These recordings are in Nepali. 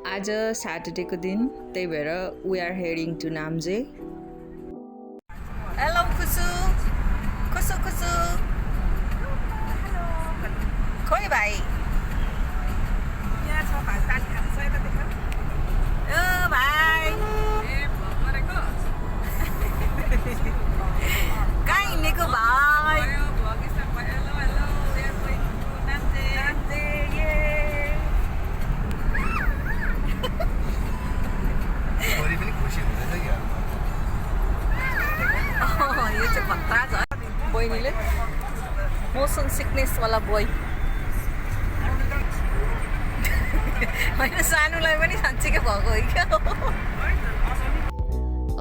आज सैटरडेको दिन त्यही भएर we are heading to Namche hello खुसु खुसु खुसु खोइ भाइ यहाँ छ भाइ पानी खानु छ यता देख ओ भाइ ए मरेको कहाँ हिँडेको भाइ भयो भगिस भयो हेलो हेलो यहाँ कोही नाम्जे नाम्जे ये छोरी पनि खुसी हुँदैछ क्या यो चाहिँ खतरा छ बहिनीले मोसन सिकनेसवाला बोय होइन सानोलाई पनि साँच्चीकै भएको हो क्या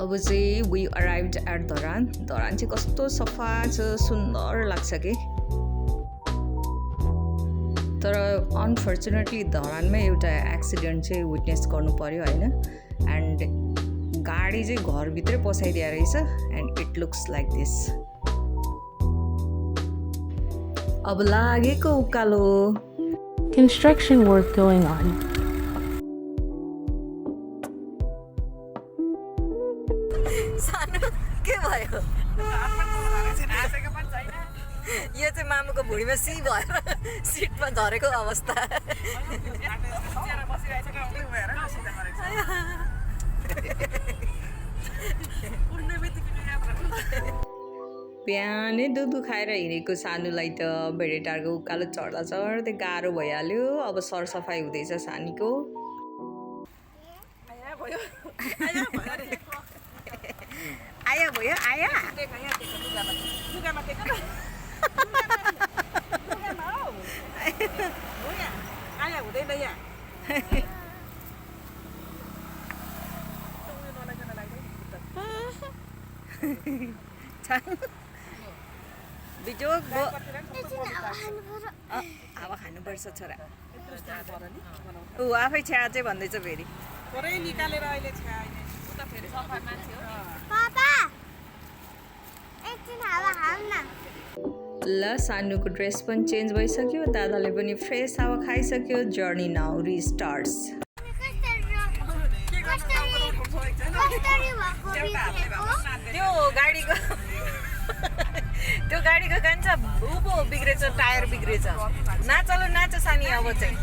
अब चाहिँ वी अराइभ्ड एट धरान धरान चाहिँ कस्तो सफा छ सुन्दर लाग्छ कि तर अनफर्चुनेटली धरानमै एउटा एक्सिडेन्ट चाहिँ विटनेस गर्नु पर्यो होइन एन्ड गाडी चाहिँ घरभित्रै पसाइदिएर रहेछ and it looks like this अब लागेको उकालो Construction work going on. सानो के भयो आसेको पनि छैन यो चाहिँ मामुको भुँडीमा सी भएर सिटमा झरेको अवस्था सोचेर बसिरहेछ कि उही भएर सिधा गरेको उड्ने बित्तिकै यात्रा बिहानै दुधु खाएर हिँडेको सानोलाई त भेडेटारको उकालो चढ्दा चढ्दै गाह्रो भइहाल्यो अब सरसफाइ हुँदैछ सानीको आया भयो आया भयो रे आया भयो आया टेक यहाँ टेक लुगामा टेक न लुगामा हौ हो यहाँ आया हुँदैन यहाँ बिजोक हावा खानुपर्छ छोरा ऊ आफै छ्या चाहिँ भन्दैछ फेरि थोरै निकालेर अहिले छ अहिले उता फेरि सफा मान्छे हो पापा एकछिन हावा हाल न ल सानुको ड्रेस पनि चेन्ज भइसक्यो दादाले पनि फ्रेस हावा खाइसक्यो जर्नी नाउ रिस्टार्ट्स त्यो गाडीको त्यो गाडीको कान्छ ऊपो बिग्रेछ टायर बिग्रेछ नाचलो नाच सानी अब चाहिँ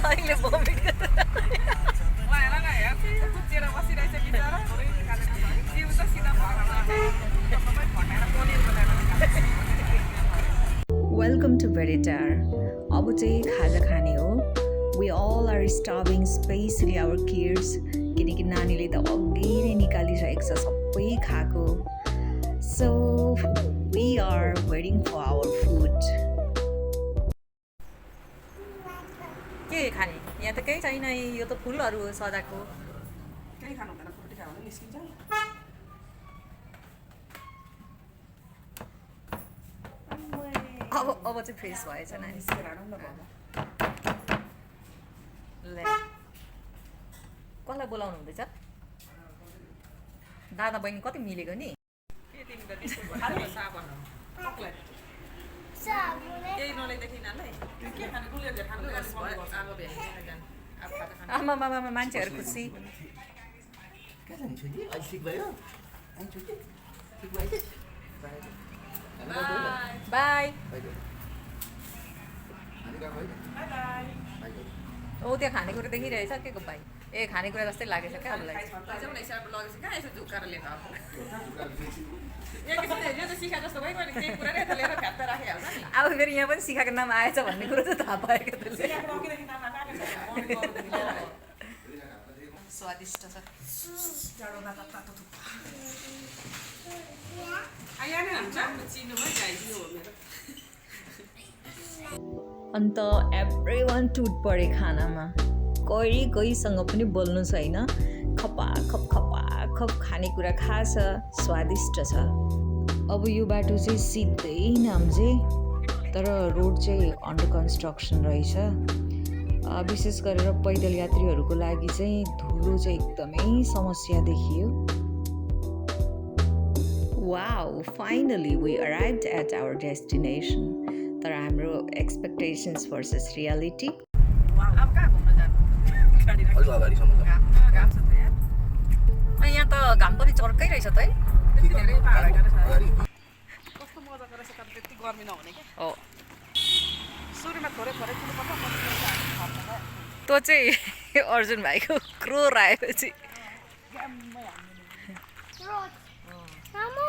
अहिले भोमिट हेर न हेर कुचेर बसिरहेछ बिचरा थोरै निकालेर जिउ त सिधा भएर सबै फटाएर पनिर बनाएर वेलकम टु भेडेटार अब चाहिँ खाजा खाने हो we all are starving especially our kids किनकि नानीले त अघि नै निकालिरहेको छ सबै खाएको so we are waiting for our food के खाने यहाँ त केही छैन यो त फुलहरू हो सजाको केही खानु हुँदैन फुर्ती खायो भने निस्किन्छ अब चाहिँ फ्रेस भएछ नानी ले कसलाई बोलाउनु हुँदैछ दादा बहिनी कति मिलेको नि के तिमी त त्यस्तो भयो साबन चक्लेट केही नल्याइदेखि नालाई के खाने गुलियो झे खानु गाली बन्द गर्छ अब भ्याइ जान अब खाजा खानु आमा मामा मान्छेहरू खुसी कहाँ जाने छोरी अहिले ठिक भयो अहिले छोरी ठिक भयो बाई बाई ओ त्यहाँ खानेकुरा देखिरहेछ के को भाइ ए खानेकुरा जस्तै लागेछ क्या हामीलाई जाउँ न हिसाब लगेछ कहाँ यसो झुक्काएर लिएर आएको एकैछिन यो त सिका जस्तो भयो मैले केही कुरा यता लिएर फ्यात्त राखिहाल्छ नि अब फेरि यहाँ पनि सिकाको नाम आएछ भन्ने कुरो चाहिँ थाहा पायो क्या त्यसले सिकाको अघिदेखि नाम लगाएको छ मम्मी गर्नुदेखि लिएर आयो स्वादिष्ट छ जाडो भात तातो थुक्पा आया नै हुन्छ चिनुमै गाइदियो हो मेरो अन्त एभ्री वान टुट पढे खानामा कोहीसँग पनि बोल्नु छैन खपाखप खपाखप खानेकुरा खाछ स्वादिष्ट छ अब यो बाटो चाहिँ सिधै नाम्जे तर रोड चाहिँ अन्डर कन्स्ट्रक्सन रहेछ विशेष गरेर पैदल यात्रीहरूको लागि चाहिँ धुलो चाहिँ एकदमै समस्या देखियो Wow, finally we arrived at our destination. तर हाम्रो एक्सपेक्टेसन्स भर्सेस रियालिटी अब कहाँ घुम्न जानु गाडी राख्नु अलिक अगाडिसम्म त। घाम छ त यहाँ यहाँ त घाम पनि चर्कै रहेछ त है त्यति धेरै पाहाड गरेछ अगाडि कस्तो मजाको रहेछ तर त्यति गर्मी नहुने क्या हो सुरुमा थोरै थोरै किन्नुपर्छ पछि त्यो चाहिँ अर्जुन भाइको क्रोर आएपछि रोज मामु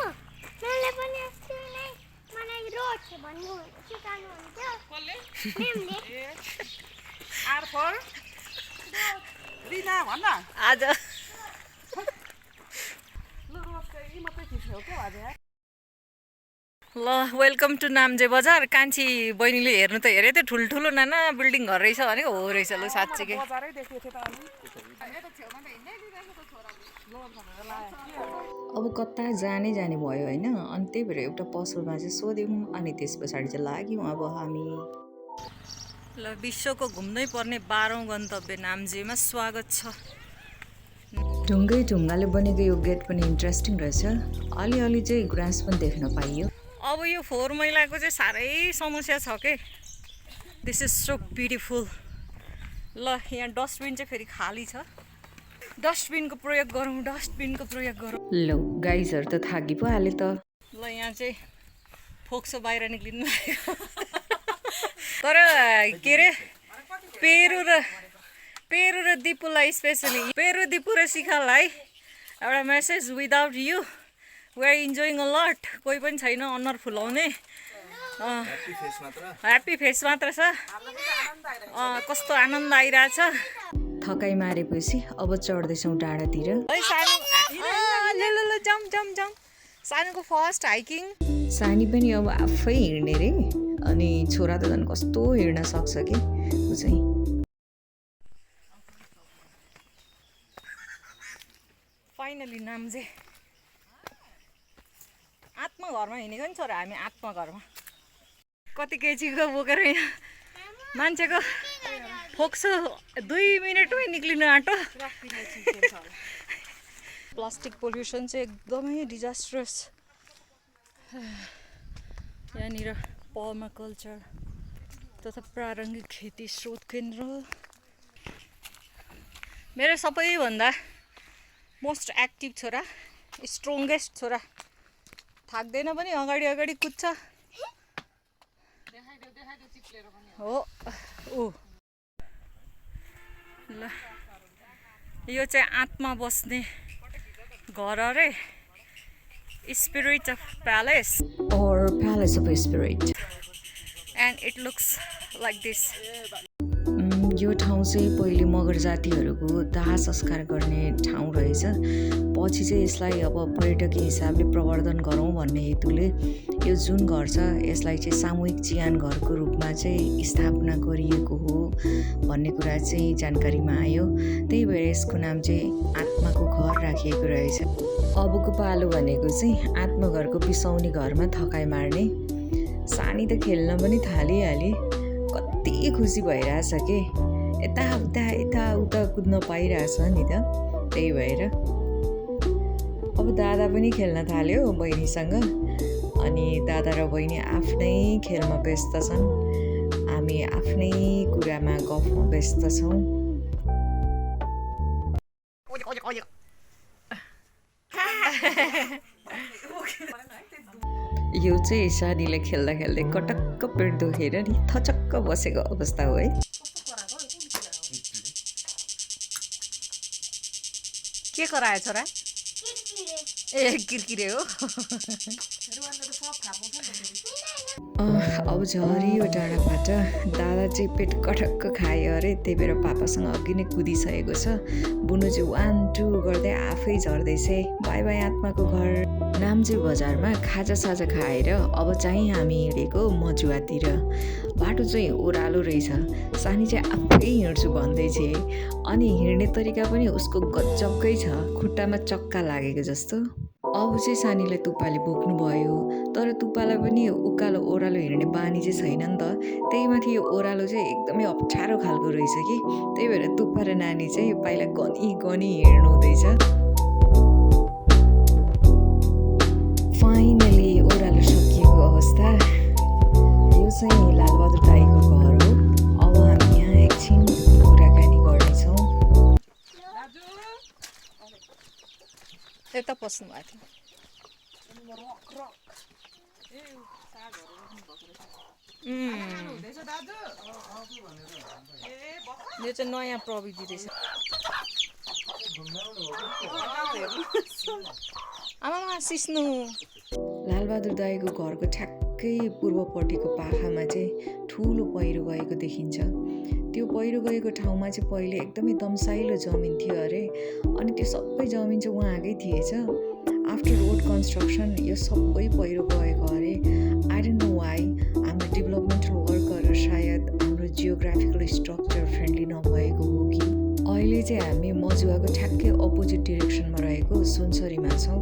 मैले पनि अस्ति नै मलाई रोज भन्नु सिकाउनु हुन्थ्यो कसले म्यामले ए आर फर रिना भन्न आज ल रोजको यी मात्रै खिच्ने हो क्या आज ल वेलकम टु नाम्जे बजार कान्छी बहिनीले हेर्नु त हेरे त ठुल्ठुलो नाना बिल्डिङ घर रहेछ भनेको हो रहेछ ल साँच्चीकै बजारै देखेको थियो त अलि अब कता जाने भयो होइन अनि त्यही भएर एउटा पसलमा चाहिँ सोध्यौँ अनि त्यस पछाडि चाहिँ लाग्यौँ अब हामी ल विश्वको घुम्नै पर्ने 12औं गन्तव्य नाम्जेमा स्वागत छ ढुङ्गाले बनेको यो गेट पनि इन्ट्रेस्टिङ रहेछ अलिअलि चाहिँ ग्रास पनि देख्न पाइयो अब यो फोहोर मैलाको चाहिँ साह्रै समस्या छ के दिस इज सो ब्युटिफुल ल यहाँ डस्टबिन चाहिँ फेरि खाली छ डस्टबिनको प्रयोग गरौँ ल गाइजहरू त थाकी पो हाल्यो त ल यहाँ चाहिँ फोक्सो बाहिर निक्लिनु लाग्यो तर के अरे पेरु र दिपुलाई स्पेसली पेरु दिपु र शिखालाई एउटा message without you we are enjoying a lot कोही पनि छैन अनुहार फुलाउने ह्याप्पी फेस मात्र छ कस्तो आनन्द आइरहेछ थकाइ मारेपछि अब चढ्दैछौँ डाँडातिर जम सानोको फर्स्ट हाइकिङ सानी पनि अब आफै हिँड्ने रे अनि छोरा त झन् कस्तो हिँड्न सक्छ कि ऊ चाहिँ फाइनली नाम्जे आत्मघरमा हिँडेको नि छोरा हामी आत्मघरमा कति केजीको बोकेर यहाँ मान्छेको फोक्सो 2 मिनटमै निक्लिनु आँटो प्लास्टिक पोल्युसन चाहिँ एकदमै डिजास्ट्रस यहाँनिर पर्माकल्चर तथा प्रारम्भिक खेती स्रोत केन्द्र मेरो सबैभन्दा मोस्ट एक्टिभ छोरा स्ट्रङ्गेस्ट छोरा थाक्दैन पनि अगाडि कुद्छ हो ऊ ल यो चाहिँ आत्मा बस्ने घर अरे स्पिरिट अफ प्यालेस और palace of spirit and it looks like this यो ठाउँ चाहिँ पहिले मगर जातिहरूको दाह संस्कार गर्ने ठाउँ रहेछ पछि चाहिँ यसलाई अब पर्यटकीय हिसाबले प्रवर्धन गरौँ भन्ने हेतुले यो जुन घर छ यसलाई चाहिँ सामूहिक चिहान घरको रूपमा चाहिँ स्थापना गरिएको हो भन्ने कुरा चाहिँ जानकारीमा आयो त्यही भएर यसको नाम चाहिँ आत्माको घर राखिएको रहेछ अबको पालो भनेको चाहिँ आत्मघरको बिसाउने घरमा थकाइ मार्ने सानी त खेल्न पनि थालिहाले कति खुसी भइरहेछ के यता कुद्न पाइरहेछ नि त त्यही भएर अब दादा पनि खेल्न थाल्यो बहिनीसँग अनि दादा र बहिनी आफ्नै खेलमा व्यस्त छन् हामी आफ्नै कुरामा गफमा व्यस्त छौँ यो चाहिँ सानीले खेल्दा खेल्दै कटक्क पेट दुखेर नि थचक्क बसेको अवस्था हो है के करायो छोरा ए किरकिरे हो अब झरियो डाँडाबाट दादा चाहिँ पेट कटक्क खायो अरे त्यही भएर पापासँग अघि नै कुदिसकेको छ बुनु चाहिँ 1 2 गर्दै आफै झर्दैछ बाई बाई आत्माको घर नाम्जे बजारमा खाजासाजा खाएर अब चाहिँ हामी हिँडेको मजुवातिर बाटो चाहिँ ओह्रालो रहेछ सानी चाहिँ आफै हिँड्छु भन्दै थिए अनि हिँड्ने तरिका पनि उसको गजबकै छ खुट्टामा चक्का लागेको जस्तो अब चाहिँ सानीलाई तुप्पाले बोक्नु भयो तर तुप्पालाई पनि उकालो ओह्रालो हिँड्ने बानी चाहिँ छैन नि त त्यही माथि यो ओह्रालो चाहिँ एकदमै अप्ठ्यारो खालको रहेछ कि त्यही भएर तुप्पा र नानी चाहिँ पाइला गनी हिँड्नु हुँदैछ फाइनली ओह्रालो सकिएको अवस्था यो चाहिँ लालबहादुर दाईको घर हो। अब हामी यहाँ एकछिन कुराकानी गर्नेछौँ। यता पस्नु भएको थियो। यो चाहिँ नयाँ प्रविधि रहेछ। आमामा सिस्नु। लालबहादुर दाईको घरको ठ्याक्कै पूर्वपट्टिको पाखामा चाहिँ ठुलो पहिरो गएको देखिन्छ। त्यो पहिरो गएको ठाउँमा चाहिँ पहिले एकदमै दमसाइलो जमिन थियो अरे, अनि त्यो सबै जमिन चाहिँ उहाँकै थिएछ। आफ्टर रोड कन्स्ट्रक्सन यो सबै पहिरो गएको अरे। I don't know why. हाम्रो डेभलपमेन्टल वर्कहरू सायद हाम्रो जियोग्राफिकल स्ट्रक्चर फ्रेन्डली नभएको हो कि। अहिले चाहिँ हामी मजुवाको ठ्याक्कै अपोजिट डिरेक्सनमा रहेको सुनसरीमा छौँ।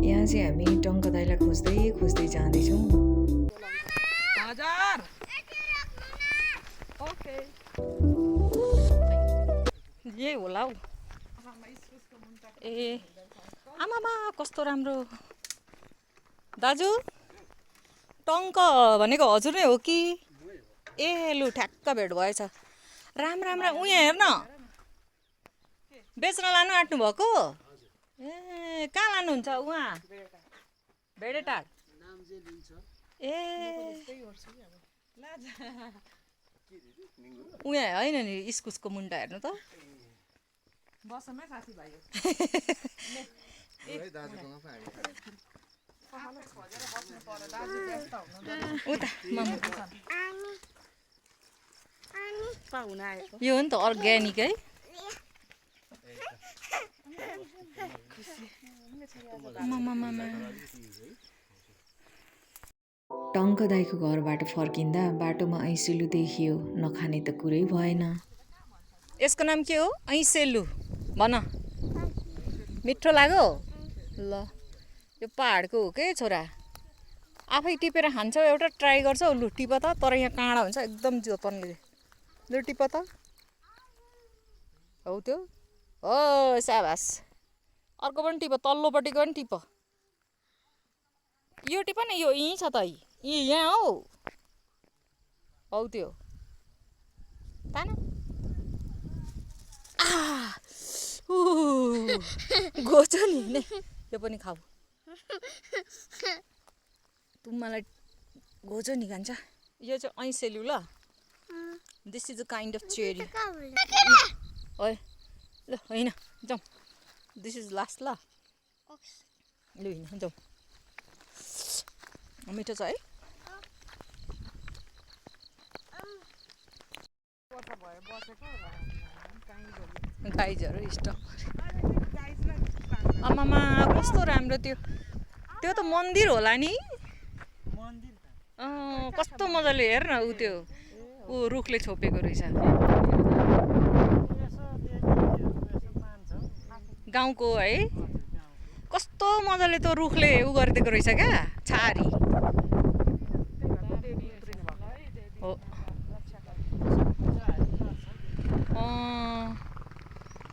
यहाँ चाहिँ हामी टङ्क दाइलाई खोज्दै जाँदैछौँ। यही होला हौ। ए आमामा कस्तो राम्रो। दाजु टङ्क भनेको हजुर नै हो कि? ए लु ठ्याक्क भेट भएछ। राम्रा उहाँ हेर्न बेच्न लानु आँट्नु भएको? ए कहाँ लानुहुन्छ उहाँ? भेडेटार। ए उहाँ होइन नि इस्कुसको मुन्टा हेर्नु त। बसमै साथीभाइ उता यो हो नि त अर्ग्यानिक है। टङ्क दाईको घरबाट फर्किँदा बाटोमा ऐसेलु देखियो। नखाने त कुरै भएन। यसको नाम के हो? ऐसेलु भन। मिठो लाग्यो? ल यो पहाडको हो के छोरा? आफै टिपेर खान्छौ? एउटा ट्राई गर्छौ? लु टिप त। तर यहाँ काँडा हुन्छ एकदम जोतनले। लु टिप त। हौ त्यो हो साबास। अर्को पनि टिप, तल्लोपट्टिको पनि टिप। यो टिप न, यो यहीँ छ त। यहाँ हौ। हौ त्यो तान। गोचो नि नै। यो पनि खाऊ। तुम्मालाई गोचो नि खान्छ। यो चाहिँ ऐसेलु ल। This is a kind of cherry. ओए ल होइन जाउँ। दिस इज लास्ट ल। लु होइन जाउँ। मिठो छ है। गाइजहरू स्टप। आमामा कस्तो राम्रो त्यो। त्यो त मन्दिर होला नि। कस्तो मजाले हेर न। ऊ त्यो ऊ रुखले छोपेको रहेछ। गाउँको है। कस्तो मजाले त्यो रुखले ऊ गरिदिएको रहेछ क्या छारी। हो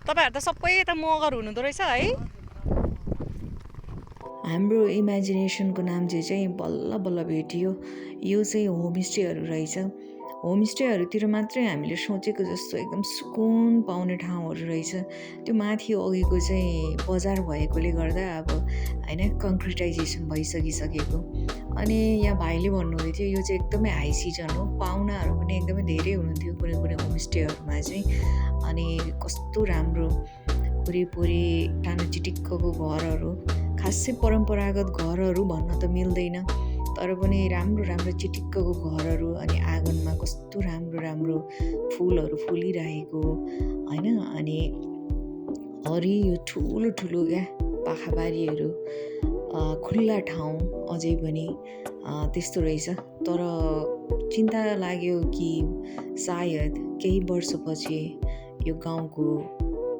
तपाईँहरू त सबै यता मगर हुनुहुँदो रहेछ है। हाम्रो इमेजिनेसनको नाम चाहिँ बल्ल बल्ल भेटियो। यो चाहिँ होमस्टेहरू रहेछ। होमस्टेहरूतिर मात्रै हामीले सोचेको जस्तो एकदम सुकुन पाउने ठाउँहरू रहेछ। त्यो माथि अघिको चाहिँ बजार भएकोले गर्दा अब होइन कङ्क्रिटाइजेसन भइसकिसकेको। अनि यहाँ भाइले भन्नुहुँदै थियो यो चाहिँ एकदमै हाई सिजन हो। पाहुनाहरू पनि एकदमै धेरै हुनुहुन्थ्यो कुनै होमस्टेहरूमा चाहिँ। अनि कस्तो राम्रो पुरै सानो चिटिक्कको घरहरू। खासै परम्परागत घरहरू भन्न त मिल्दैन, तर पनि राम्रो चिटिक्कको घरहरू। अनि आँगनमा कस्तो राम्रो फुलहरू फुलिरहेको होइन। अनि हरियो ठुलो क्या पाखाबारीहरू। खुल्ला ठाउँ अझै पनि त्यस्तो रहेछ। तर चिन्ता लाग्यो कि सायद केही वर्षपछि यो गाउँको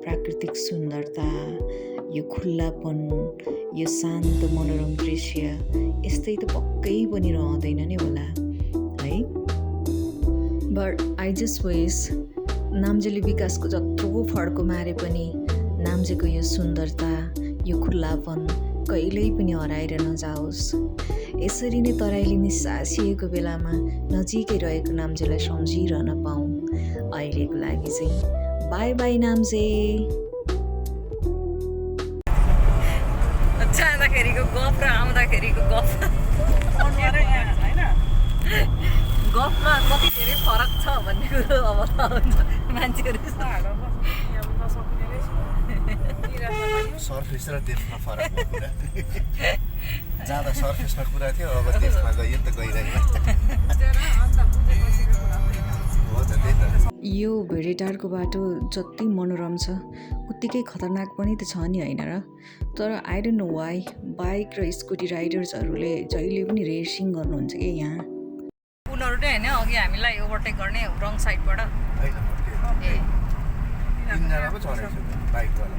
प्राकृतिक सुन्दरता, यो खुल्लापन, यो शान्त मनोरम दृश्य यस्तै त पक्कै पनि रहँदैन नै होला है। बट आई जस्ट विश नाम्जेले विकासको जत्रो फड्को मारे पनि नाम्जेको यो सुन्दरता, यो खुल्लापन कहिल्यै पनि हराएर नजाओस्। यसरी नै तराईले निस्सासिएको बेलामा नजिकै रहेको नाम्जेलाई सम्झिरहन पाऊँ। अहिलेको लागि चाहिँ बाई बाई नाम्जे। जाँदाखेरिको गफ र आउँदाखेरिको गफ गफमा कति धेरै फरक छ भन्ने कुरो अब थाहा हुन्छ मान्छेहरू। सर्फेस र डेप्थमा फरक भएको कुरा जाँदा सर्फेसमा कुरा थियो, अब डेप्थमा गयो नि त गइरहेको हो त। त्यही त यो भेडेटारको बाटो जति मनोरम छ उत्तिकै खतरनाक पनि त छ नि होइन र। तर I don't know why bike र स्कुटी राइडर्सहरूले जहिले पनि रेसिङ गर्नुहुन्छ कि यहाँ। उनीहरू नै होइन अघि हामीलाई ओभरटेक गर्ने रङ साइडबाट। होइन ए तिनजना पो चढेको छ बाइकवाला।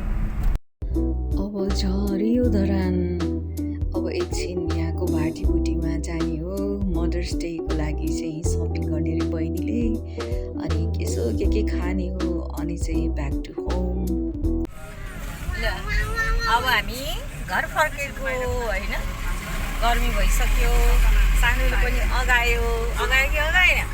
अब झऱ्यो धरान। अब एकछिन यहाँको भाटीबुटीमा जाने हो। मदर्स डेको लागि चाहिँ सपिङ गर्ने रे बहिनीले, अनि के खाने हो, अनि चाहिँ ब्याक टु होम। अब हामी घर फर्केको होइन, गर्मी भइसक्यो, सानोले पनि अगायो कि अगाएन।